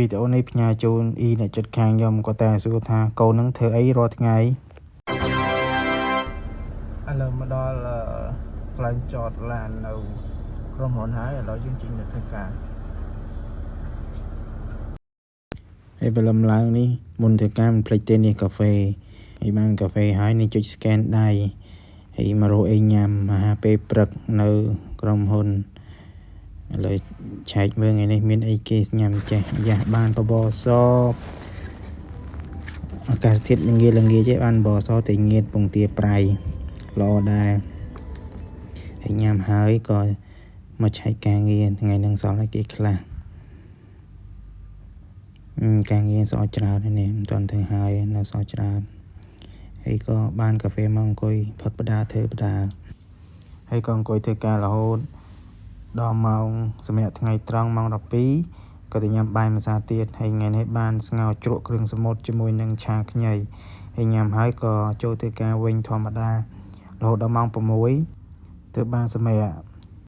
វីដេអូនេះផ្ញើជូនអ៊ីអ្នកជិតខាងខ្ញុំក៏តែសួរថាកូននឹងធ្វើអីរាល់ថ្ងៃឥឡូវមកដល់កន្លែងចតឡាននៅក្រុមហ៊ុនហើយឥឡូវយើងចេញទៅធ្វើការហើយព្រលឹមឡើងនេះមុនធ្វើការមិនភ្លេចទេនេះកាហ្វេហើយបានកាហ្វេហើយនេះចុច scan ដៃហើយមករកអីញ៉ាំអាហារពេលព្រឹកនៅក្រុមហ៊ុនឥឡូវឆែកមើលថ្ងៃនេះមានអីគេញ៉ាំចេះយ៉ាស់បានបបរសអាកាសធាតុល្ងាចេះបានបបរសតែងៀតពងទាប្រៃល្អដែរហើយញ៉ាំហើយក៏មកឆែកការងារថ្ងៃនឹងសល់ឲ្យគេខ្លះការងារសល់ច្រើននេះមិនទាន់ធ្វើហើយនៅសល់ច្រើនហើយក៏បានកាហ្វេមកអង្គុយផឹកបដាធ្វើបដាហើយក៏អង្គុយធ្វើការរហូតដល់ម៉ោងសម្រាប់ថ្ងៃត្រង់ម៉ោង12ក៏ទៅញ៉ាំបាយម្សាទៀតហើយថ្ងៃនេះបានស្ងោរជ្រក់គ្រឿងសមុទ្រជាមួយនឹងឆាខ្ញីហើយញ៉ាំហើយក៏ចូលធ្វើការវិញធម្មតារហូតដល់ម៉ោង6ទើបបានសម្រាប់